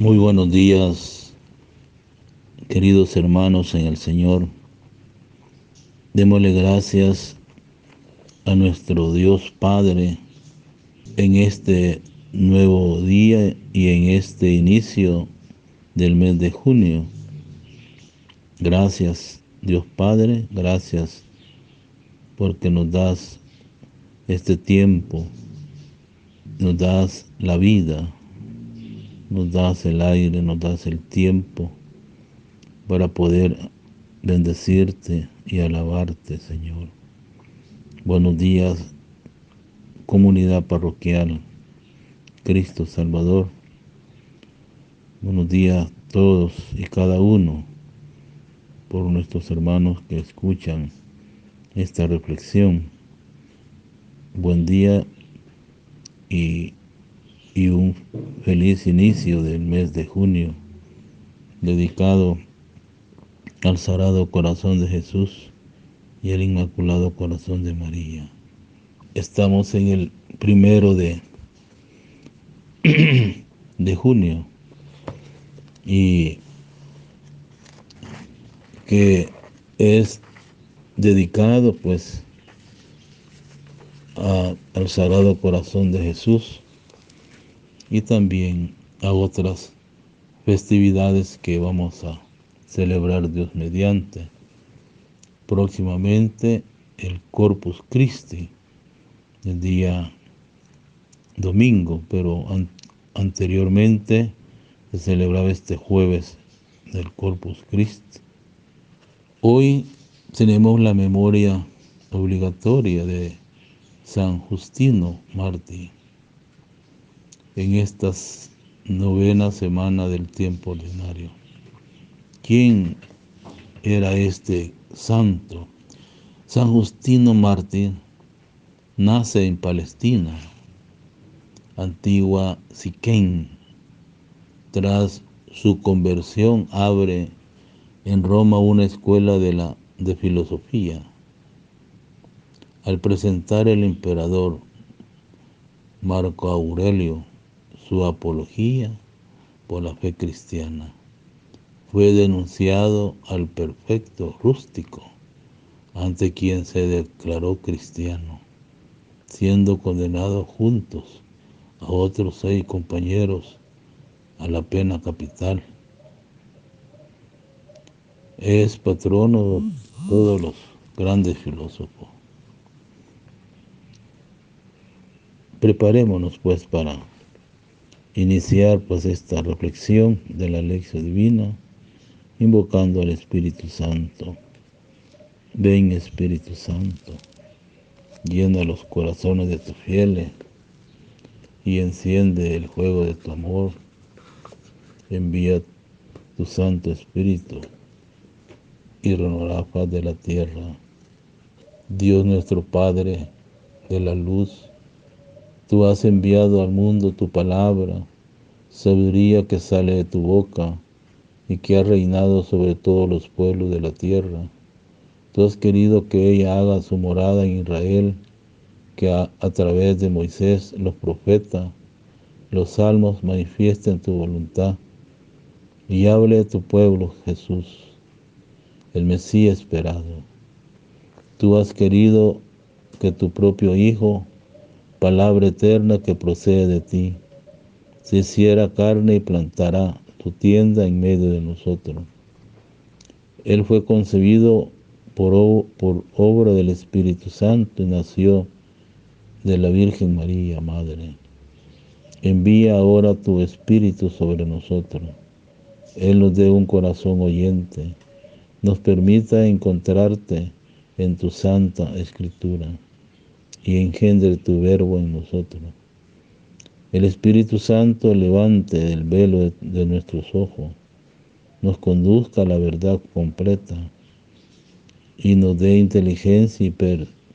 Muy buenos días, queridos hermanos en el Señor. Démosle gracias a nuestro Dios Padre en este nuevo día y en este inicio del mes de junio. Gracias, Dios Padre, gracias porque nos das este tiempo, nos das la vida, nos das el aire, nos das el tiempo para poder bendecirte y alabarte, Señor. Buenos días, comunidad parroquial Cristo Salvador. Buenos días a todos y cada uno por nuestros hermanos que escuchan esta reflexión. Buen día y un feliz inicio del mes de junio, dedicado al Sagrado Corazón de Jesús y el Inmaculado Corazón de María. Estamos en el 1 de junio y que es dedicado pues al Sagrado Corazón de Jesús y también a otras festividades que vamos a celebrar Dios mediante. Próximamente el Corpus Christi, el día domingo, pero anteriormente se celebraba este jueves del Corpus Christi. Hoy tenemos la memoria obligatoria de San Justino Mártir en estas novena semana del tiempo ordinario. ¿Quién era este santo? San Justino Mártir nace en Palestina, antigua Siquén. Tras su conversión abre en Roma una escuela de filosofía. Al presentar el emperador Marco Aurelio su apología por la fe cristiana, fue denunciado al prefecto rústico, ante quien se declaró cristiano, siendo condenado juntos a otros 6 compañeros a la pena capital. Es patrono de todos los grandes filósofos. Preparémonos pues para iniciar pues esta reflexión de la lección divina, invocando al Espíritu Santo. Ven, Espíritu Santo, llena los corazones de tus fieles y enciende el fuego de tu amor. Envía tu Santo Espíritu y renovará la faz de la tierra. Dios nuestro Padre de la luz, tú has enviado al mundo tu palabra, sabiduría que sale de tu boca y que ha reinado sobre todos los pueblos de la tierra. Tú has querido que ella haga su morada en Israel, que a través de Moisés, los profetas, los salmos manifiesten tu voluntad y hable de tu pueblo Jesús, el Mesías esperado. Tú has querido que tu propio Hijo, palabra eterna que procede de ti, se hiciera carne y plantará tu tienda en medio de nosotros. Él fue concebido por obra del Espíritu Santo y nació de la Virgen María, Madre. Envía ahora tu Espíritu sobre nosotros. Él nos dé un corazón oyente, nos permita encontrarte en tu santa Escritura y engendre tu verbo en nosotros. El Espíritu Santo levante el velo de nuestros ojos, nos conduzca a la verdad completa y nos dé inteligencia y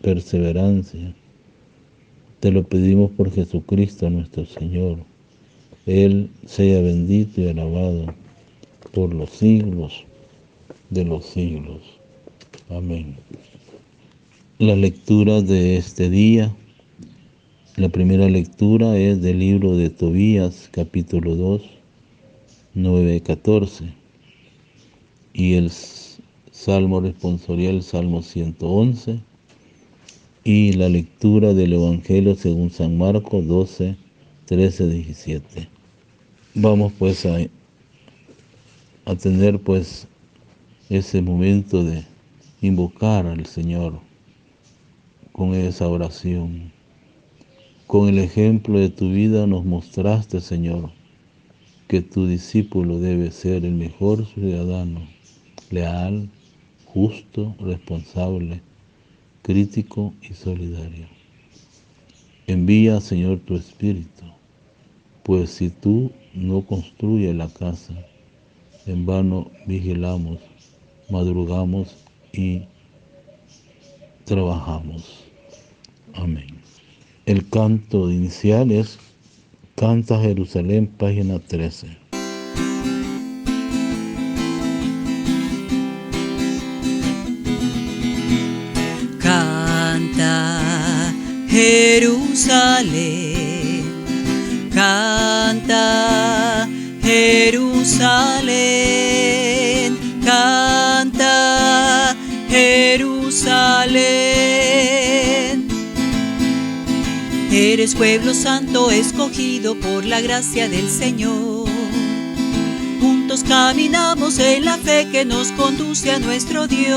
perseverancia. Te lo pedimos por Jesucristo nuestro Señor. Él sea bendito y alabado por los siglos de los siglos. Amén. La lectura de este día, la primera lectura es del libro de Tobías, capítulo 2, 9:14. Y el Salmo responsorial, Salmo 111. Y la lectura del Evangelio según San Marcos 12, 13, 17. Vamos pues a tener pues ese momento de invocar al Señor con esa oración. Con el ejemplo de tu vida nos mostraste, Señor, que tu discípulo debe ser el mejor ciudadano, leal, justo, responsable, crítico y solidario. Envía, Señor, tu Espíritu, pues si tú no construyes la casa, en vano vigilamos, madrugamos y trabajamos. Amén. El canto inicial es Canta Jerusalén, página 13. Canta Jerusalén, canta Jerusalén, canta Jerusalén. Eres pueblo santo escogido por la gracia del Señor. Juntos caminamos en la fe que nos conduce a nuestro Dios.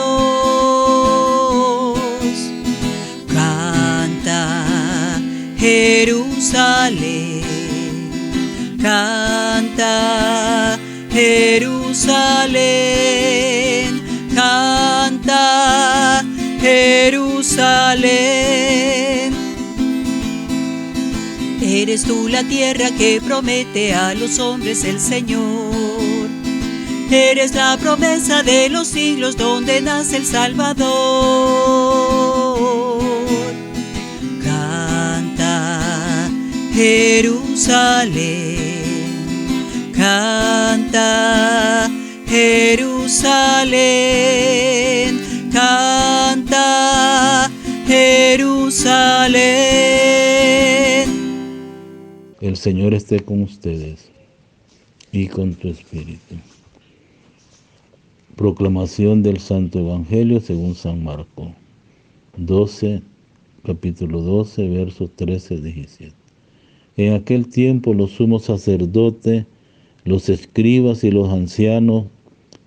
Canta Jerusalén, canta Jerusalén, canta Jerusalén. Eres tú la tierra que promete a los hombres el Señor. Eres la promesa de los siglos donde nace el Salvador. Canta Jerusalén, canta Jerusalén, canta Jerusalén. El Señor esté con ustedes y con tu espíritu. Proclamación del Santo Evangelio según San Marcos, capítulo 12, versos 13 y 17. En aquel tiempo los sumos sacerdotes, los escribas y los ancianos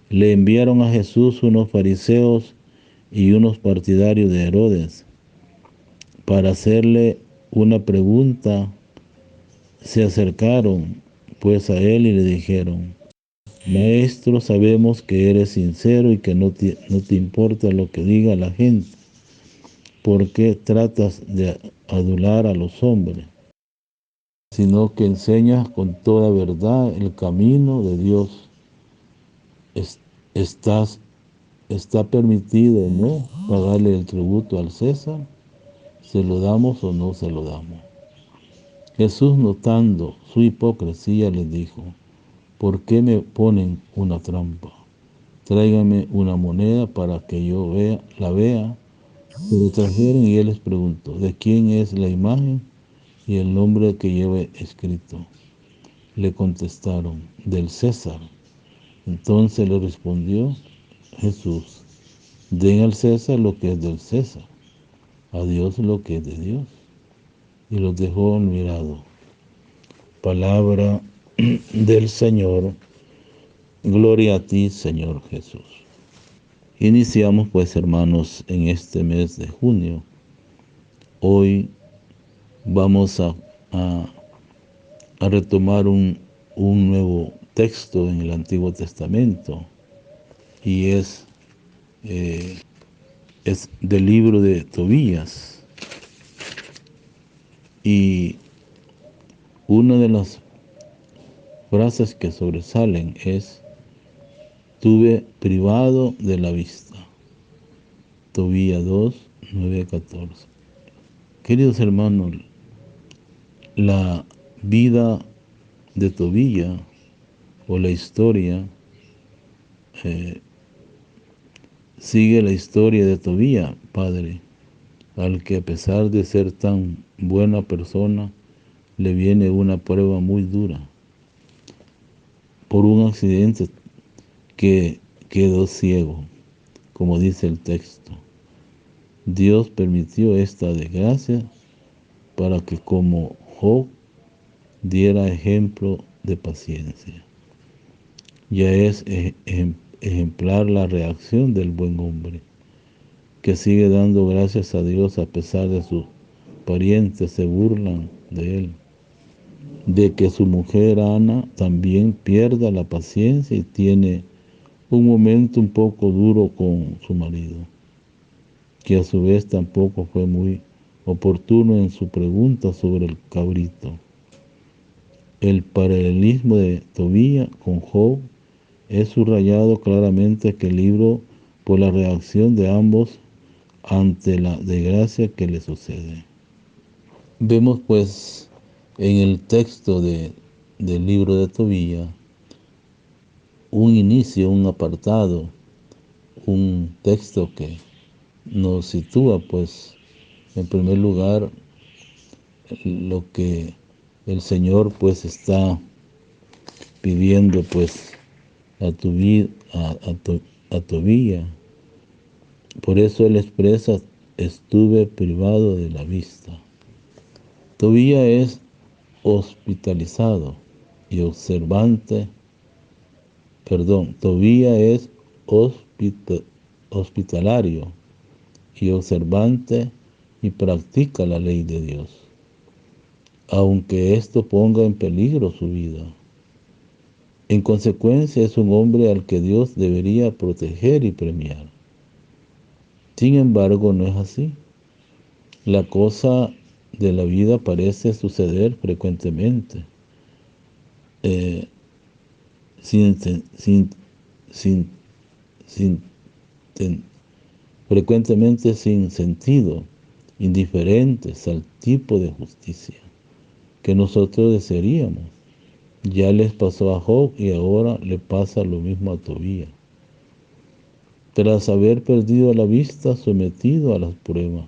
le enviaron a Jesús unos fariseos y unos partidarios de Herodes para hacerle una pregunta. Se acercaron pues a él y le dijeron: Maestro, sabemos que eres sincero y que no te importa lo que diga la gente. ¿Por qué tratas de adular a los hombres? Sino que enseñas con toda verdad el camino de Dios. ¿Está permitido o no pagarle el tributo al César? ¿Se lo damos o no se lo damos? Jesús, notando su hipocresía, les dijo: ¿Por qué me ponen una trampa? Tráigame una moneda para que yo la vea. Se lo trajeron y él les preguntó: ¿de quién es la imagen y el nombre que lleva escrito? Le contestaron: del César. Entonces le respondió Jesús: den al César lo que es del César, a Dios lo que es de Dios. Y los dejó admirados. Palabra del Señor. Gloria a ti, Señor Jesús. Iniciamos pues, hermanos, en este mes de junio. Hoy vamos a retomar un nuevo texto en el Antiguo Testamento, y es del libro de Tobías. Y una de las frases que sobresalen es: tuve privado de la vista. Tobías 2, 9, 14. Queridos hermanos, la vida de Tobías, o la historia, sigue la historia de Tobías, padre, al que a pesar de ser tan buena persona, le viene una prueba muy dura. por un accidente que quedó ciego, como dice el texto. Dios permitió esta desgracia para que, como Job, diera ejemplo de paciencia. Ya es ejemplar la reacción del buen hombre, que sigue dando gracias a Dios a pesar de sus parientes se burlan de él, de que su mujer Ana también pierda la paciencia y tiene un momento un poco duro con su marido, que a su vez tampoco fue muy oportuno en su pregunta sobre el cabrito. El paralelismo de Tobías con Job es subrayado claramente que el libro por la reacción de ambos ante la desgracia que le sucede. Vemos pues en el texto del libro de Tobías un inicio, un apartado, un texto que nos sitúa pues en primer lugar lo que el Señor pues está pidiendo pues a Tobías. Por eso él expresa: estuve privado de la vista. Tobías es hospitalizado y observante, Tobías es hospitalario y observante y practica la ley de Dios, aunque esto ponga en peligro su vida. En consecuencia, es un hombre al que Dios debería proteger y premiar. Sin embargo, no es así. La cosa de la vida parece suceder frecuentemente, frecuentemente sin sentido, indiferentes al tipo de justicia que nosotros desearíamos. Ya les pasó a Job y ahora le pasa lo mismo a Tobías. Tras haber perdido la vista, sometido a las pruebas,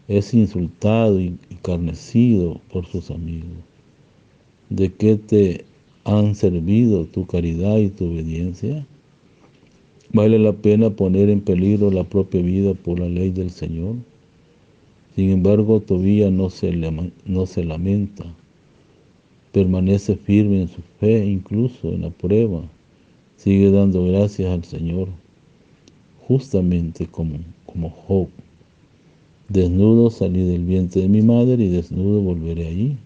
es insultado y escarnecido por sus amigos. ¿De qué te han servido tu caridad y tu obediencia? ¿Vale la pena poner en peligro la propia vida por la ley del Señor? Sin embargo, Tobías no se lamenta, permanece firme en su fe, incluso en la prueba, sigue dando gracias al Señor, justamente como Job. Desnudo salí del vientre de mi madre y desnudo volveré allí.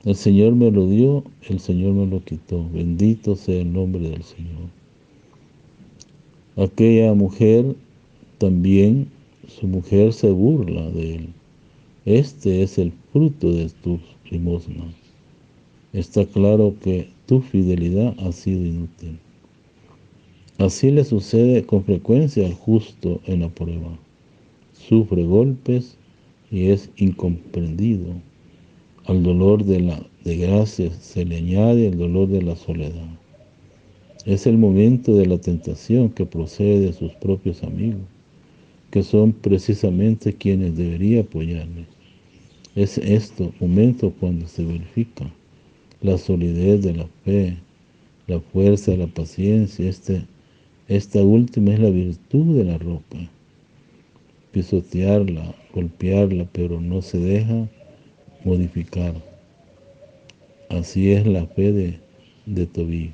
El Señor me lo dio, el Señor me lo quitó. Bendito sea el nombre del Señor. Aquella mujer también, su mujer se burla de él. Este es el fruto de tus limosnas. Está claro que tu fidelidad ha sido inútil. Así le sucede con frecuencia al justo en la prueba. Sufre golpes y es incomprendido. Al dolor de la desgracia se le añade el dolor de la soledad. Es el momento de la tentación que procede de sus propios amigos, que son precisamente quienes debería apoyarle. Es este momento cuando se verifica la solidez de la fe, la fuerza de la paciencia. Esta última es la virtud de la roca. Pisotearla, golpearla, pero no se deja modificar. Así es la fe de Tobías.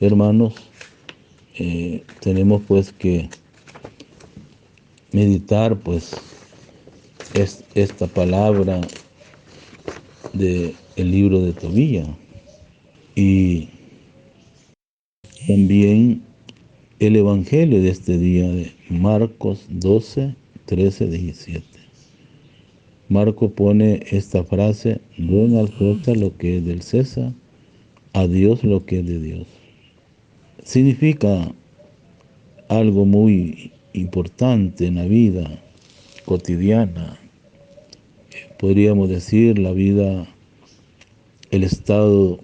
Hermanos, tenemos pues que meditar pues esta palabra del libro de Tobías y también el evangelio de este día de Marcos 12, 13, 17. Marcos pone esta frase: den al César lo que es del César, a Dios lo que es de Dios. Significa algo muy importante en la vida cotidiana. Podríamos decir la vida, el estado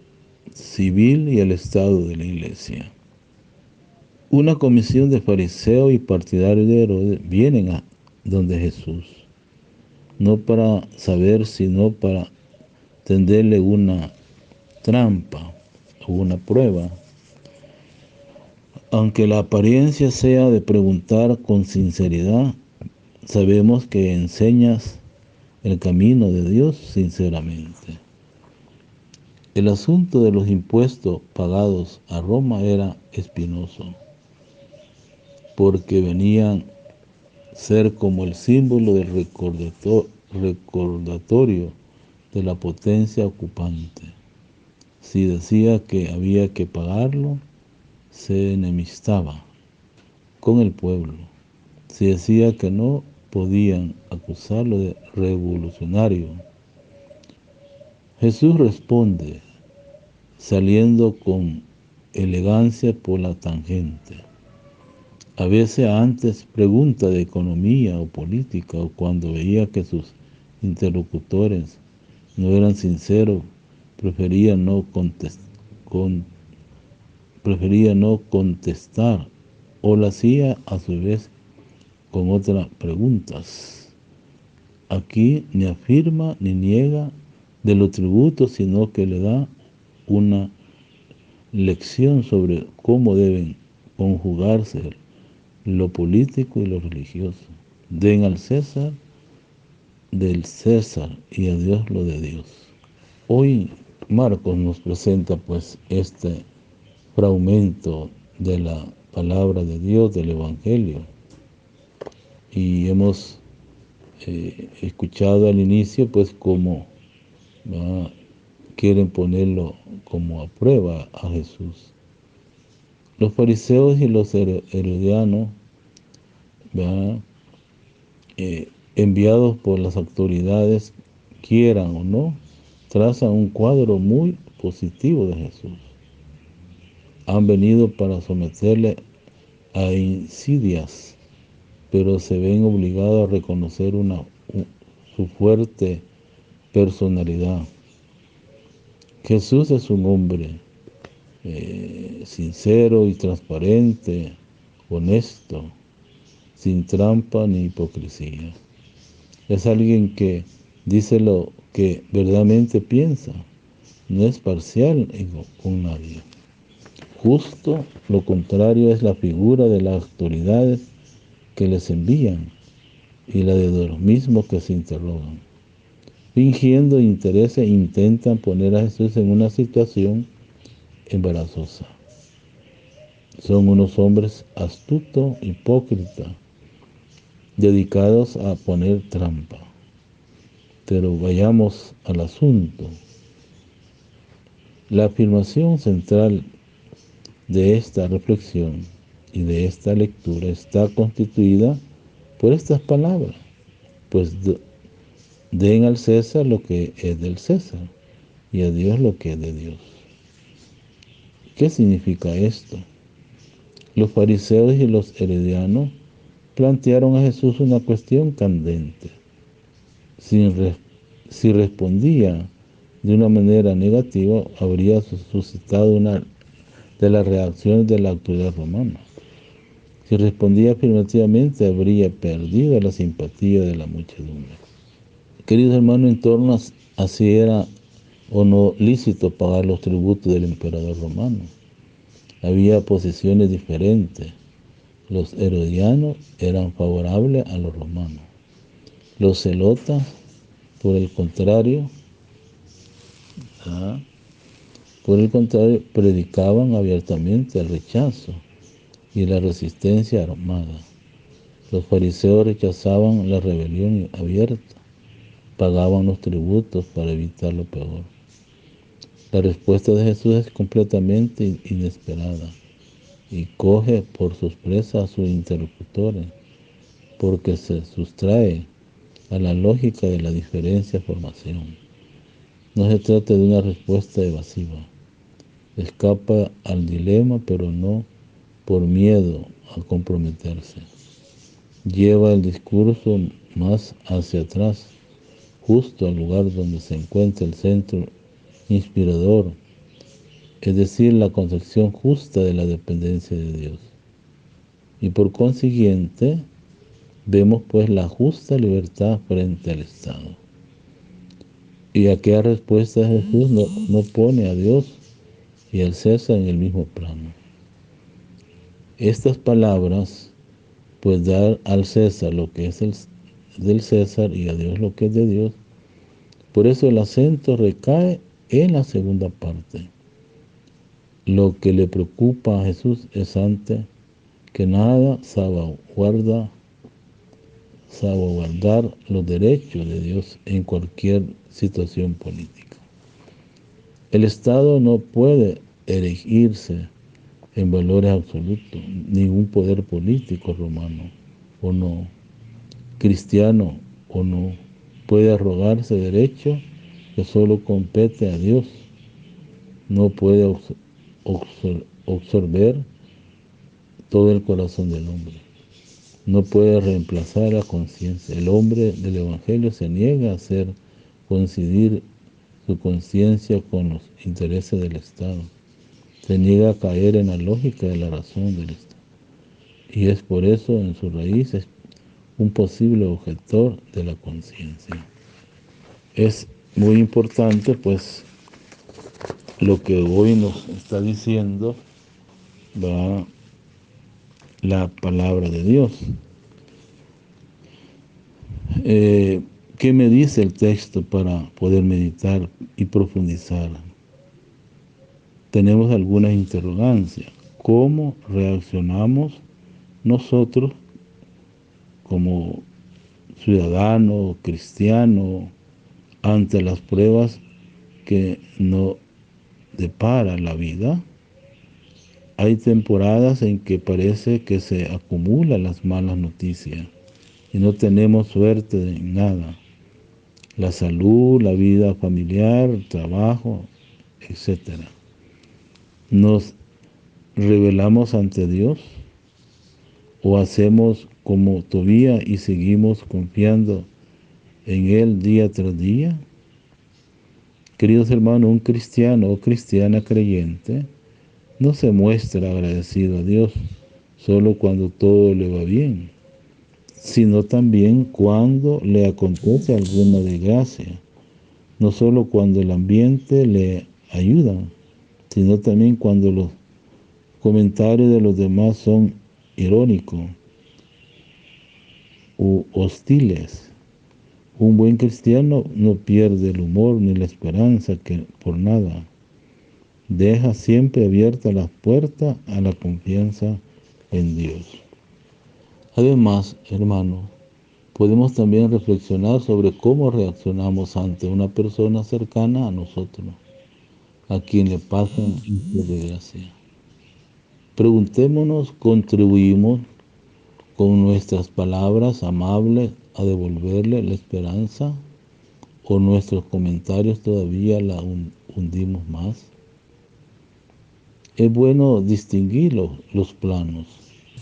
civil y el estado de la iglesia. Una comisión de fariseos y partidarios de Herodes vienen a donde Jesús, no para saber, sino para tenderle una trampa una prueba. Aunque la apariencia sea de preguntar con sinceridad, sabemos que enseñas el camino de Dios sinceramente. El asunto de los impuestos pagados a Roma era espinoso, porque venían a ser como el símbolo del recordatorio de la potencia ocupante. Si decía que había que pagarlo, se enemistaba con el pueblo. Si decía que no, podían acusarlo de revolucionario. Jesús responde, saliendo con elegancia por la tangente. A veces antes pregunta de economía o política, o cuando veía que sus interlocutores no eran sinceros, prefería no contestar, o lo hacía a su vez con otras preguntas. Aquí ni afirma ni niega de los tributos, sino que le da una lección sobre cómo deben conjugarse lo político y lo religioso. Den al César del César y a Dios lo de Dios. Hoy Marcos nos presenta pues este fragmento de la palabra de Dios, del Evangelio, y hemos escuchado al inicio pues cómo quieren ponerlo como a prueba a Jesús. Los fariseos y los herodianos, enviados por las autoridades, quieran o no, trazan un cuadro muy positivo de Jesús. Han venido para someterle a insidias, pero se ven obligados a reconocer su fuerte personalidad. Jesús es un hombre sincero y transparente, honesto, sin trampa ni hipocresía. Es alguien que dice lo que verdaderamente piensa, no es parcial con nadie. Justo lo contrario es la figura de las autoridades que les envían y la de los mismos que se interrogan. Fingiendo intereses, intentan poner a Jesús en una situación embarazosa. Son unos hombres astutos, hipócritas, dedicados a poner trampa. Pero vayamos al asunto. La afirmación central de esta reflexión y de esta lectura está constituida por estas palabras, pues den al César lo que es del César y a Dios lo que es de Dios. ¿Qué significa esto? Los fariseos y los herodianos plantearon a Jesús una cuestión candente. Si respondía de una manera negativa, habría suscitado una de las reacciones de la autoridad romana. Si respondía afirmativamente, habría perdido la simpatía de la muchedumbre. Queridos hermanos, en torno a si era o no lícito pagar los tributos del emperador romano, había posiciones diferentes. Los herodianos eran favorables a los romanos. Los celotas, por el contrario, predicaban abiertamente el rechazo y la resistencia armada. Los fariseos rechazaban la rebelión abierta, pagaban los tributos para evitar lo peor. La respuesta de Jesús es completamente inesperada y coge por sorpresa a sus interlocutores, porque se sustrae a la lógica de la diferencia de formación. No se trata de una respuesta evasiva. Escapa al dilema, pero no por miedo a comprometerse. Lleva el discurso más hacia atrás, justo al lugar donde se encuentra el centro inspirador, es decir, la concepción justa de la dependencia de Dios. Y por consiguiente, vemos pues la justa libertad frente al Estado. Y aquella respuesta de Jesús no pone a Dios y al César en el mismo plano. Estas palabras, pues dar al César lo que es del César y a Dios lo que es de Dios, por eso el acento recae en la segunda parte. Lo que le preocupa a Jesús es antes que nada salvaguardar los derechos de Dios en cualquier situación política. El Estado no puede erigirse en valores absolutos, ningún poder político romano o no, cristiano o no, puede arrogarse derecho que solo compete a Dios. No puede absorber todo el corazón del hombre. No puede reemplazar la conciencia. El hombre del Evangelio se niega a hacer coincidir su conciencia con los intereses del Estado. Se niega a caer en la lógica de la razón del Estado. Y es por eso en su raíz es un posible objetor de la conciencia. Es muy importante, pues, lo que hoy nos está diciendo la palabra de Dios. ¿Qué me dice el texto para poder meditar y profundizar? Tenemos algunas interrogancias. ¿Cómo reaccionamos nosotros como ciudadanos, cristianos, ante las pruebas que nos depara la vida? Hay temporadas en que parece que se acumulan las malas noticias y no tenemos suerte de nada. La salud, la vida familiar, el trabajo, etc. ¿Nos rebelamos ante Dios o hacemos como Tobías y seguimos confiando en Él día tras día? Queridos hermanos, un cristiano o cristiana creyente no se muestra agradecido a Dios solo cuando todo le va bien, sino también cuando le acontece alguna desgracia, no solo cuando el ambiente le ayuda, sino también cuando los comentarios de los demás son irónicos u hostiles. Un buen cristiano no pierde el humor ni la esperanza por nada. Deja siempre abierta las puertas a la confianza en Dios. Además, hermano, podemos también reflexionar sobre cómo reaccionamos ante una persona cercana a nosotros, a quien le pasan desgracia. Preguntémonos, ¿contribuimos con nuestras palabras amables a devolverle la esperanza o nuestros comentarios todavía la hundimos más? Es bueno distinguir los planos.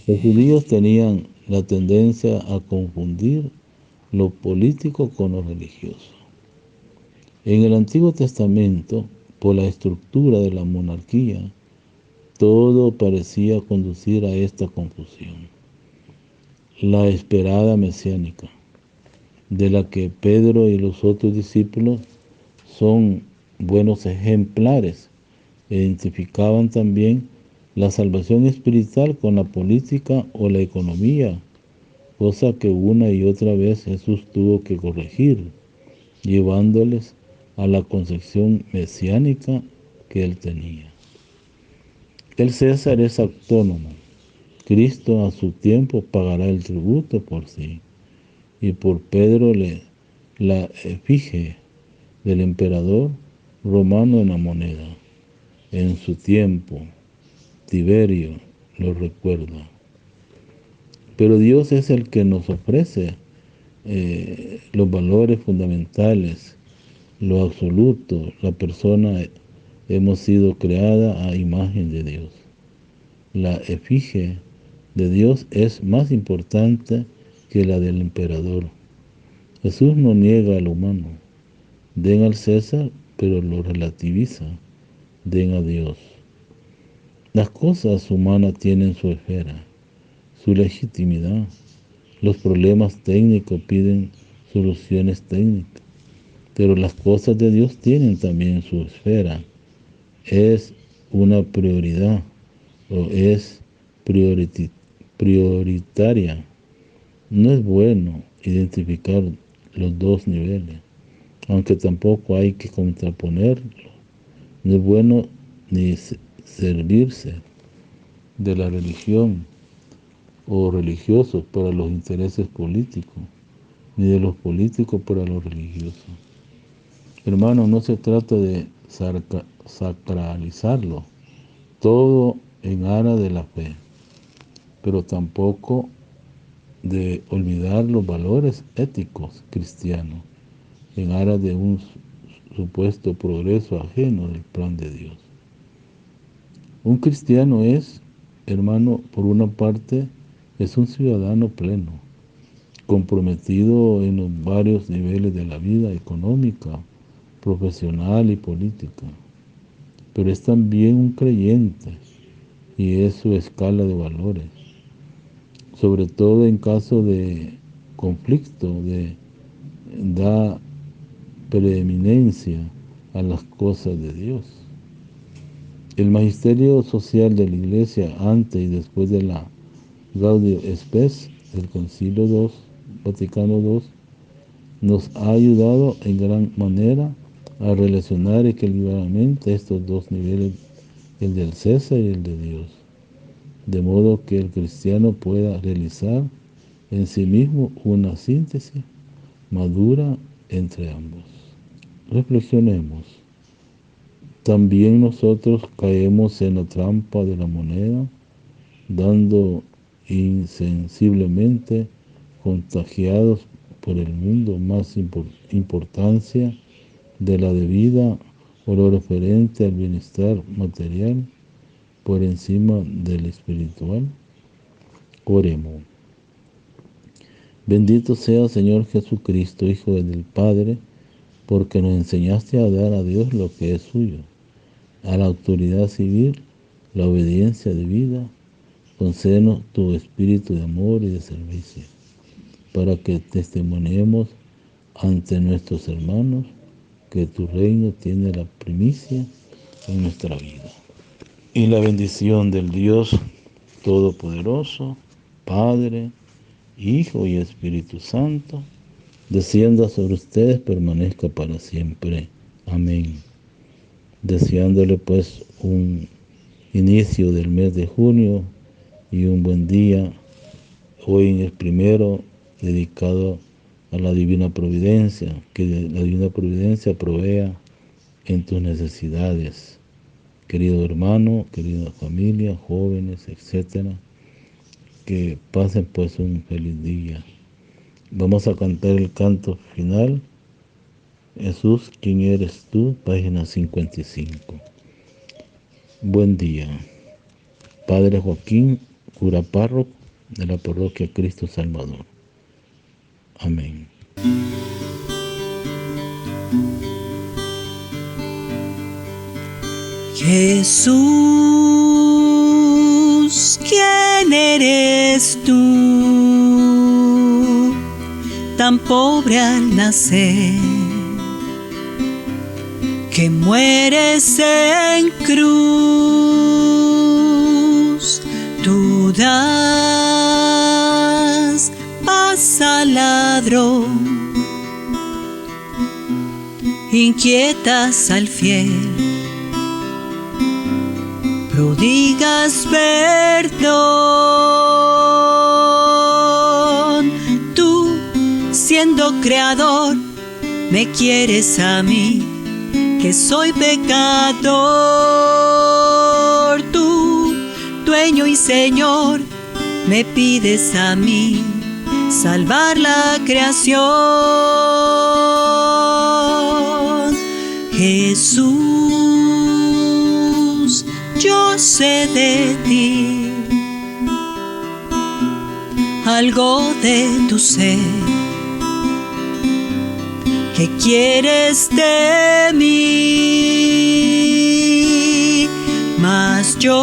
Los judíos tenían la tendencia a confundir lo político con lo religioso. En el Antiguo Testamento, por la estructura de la monarquía, todo parecía conducir a esta confusión. La esperada mesiánica, de la que Pedro y los otros discípulos son buenos ejemplares, identificaban también la salvación espiritual con la política o la economía, cosa que una y otra vez Jesús tuvo que corregir, llevándoles a la concepción mesiánica que él tenía. El César es autónomo. Cristo a su tiempo pagará el tributo por sí, y por Pedro la efigie del emperador romano en la moneda. En su tiempo, Tiberio lo recuerda. Pero Dios es el que nos ofrece los valores fundamentales, lo absoluto. La persona hemos sido creada a imagen de Dios. La efigie de Dios es más importante que la del emperador. Jesús no niega al humano. Den al César, pero lo relativiza. Den a Dios. Las cosas humanas tienen su esfera, su legitimidad. Los problemas técnicos piden soluciones técnicas, pero las cosas de Dios tienen también su esfera. Es una prioridad o es prioritaria. No es bueno identificar los dos niveles, aunque tampoco hay que contraponerlo. No es bueno ni servirse de la religión o religiosos para los intereses políticos, ni de los políticos para los religiosos. Hermano, no se trata de sacralizarlo, todo en aras de la fe, pero tampoco de olvidar los valores éticos cristianos en aras de un supuesto progreso ajeno del plan de Dios. Un cristiano es, hermano, por una parte, es un ciudadano pleno, comprometido en los varios niveles de la vida económica, profesional y política, pero es también un creyente y es su escala de valores, sobre todo en caso de conflicto, da preeminencia a las cosas de Dios. El magisterio social de la Iglesia antes y después de la Gaudium Spes del Concilio Vaticano II nos ha ayudado en gran manera a relacionar equilibradamente estos dos niveles, el del César y el de Dios, de modo que el cristiano pueda realizar en sí mismo una síntesis madura entre ambos. Reflexionemos. También nosotros caemos en la trampa de la moneda, dando insensiblemente, contagiados por el mundo, más importancia de la debida o lo referente al bienestar material por encima del espiritual. Oremos. Bendito sea Señor Jesucristo, Hijo del Padre, porque nos enseñaste a dar a Dios lo que es suyo, a la autoridad civil la obediencia debida. Concédenos tu espíritu de amor y de servicio, para que testimoniemos ante nuestros hermanos que tu reino tiene la primicia en nuestra vida. Y la bendición del Dios Todopoderoso, Padre, Hijo y Espíritu Santo, descienda sobre ustedes, permanezca para siempre. Amén. Deseándole pues un inicio del mes de junio y un buen día. Hoy es primero dedicado a la Divina Providencia, que la Divina Providencia provea en tus necesidades. Querido hermano, querida familia, jóvenes, etcétera, que pasen pues un feliz día. Vamos a cantar el canto final. Jesús, ¿quién eres tú? Página 55. Buen día. Padre Joaquín, cura párroco de la parroquia Cristo Salvador. Amén. Jesús, ¿quién eres tú? Tan pobre al nacer, que mueres en cruz. Tú das paz al ladrón, inquietas al fiel, prodigas perdón. Tú, siendo creador, me quieres a mí, que soy pecador. Tú, dueño y Señor, me pides a mí salvar la creación. Jesús, yo sé de ti algo de tu ser, que quieres de mí, mas yo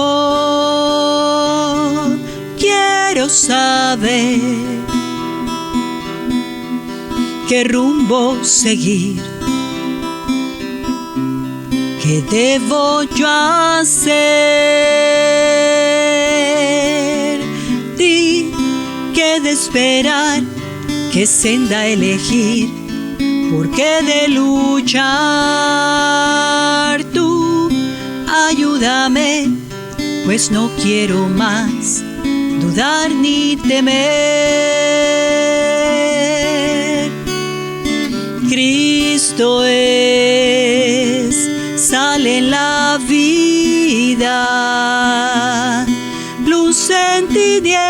quiero saber qué rumbo seguir, qué ¿qué debo yo hacer? Di que de esperar, qué senda elegir, por qué de luchar. Tú ayúdame, pues no quiero más dudar ni temer. Cristo es sal en la vida, luz en tinieblas,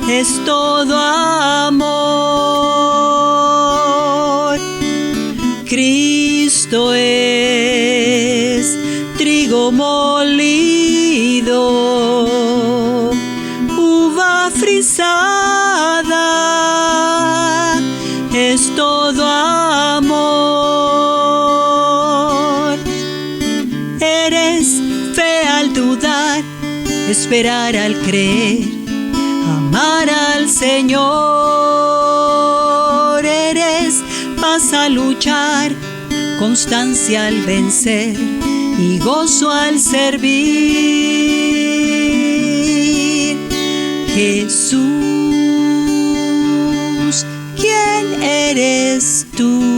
es todo amor. Cristo es trigo molido, uva frisada, es todo amor. Eres fe al dudar, esperar al creer, amar al Señor. Eres paz al luchar, constancia al vencer y gozo al servir. Jesús, ¿quién eres tú?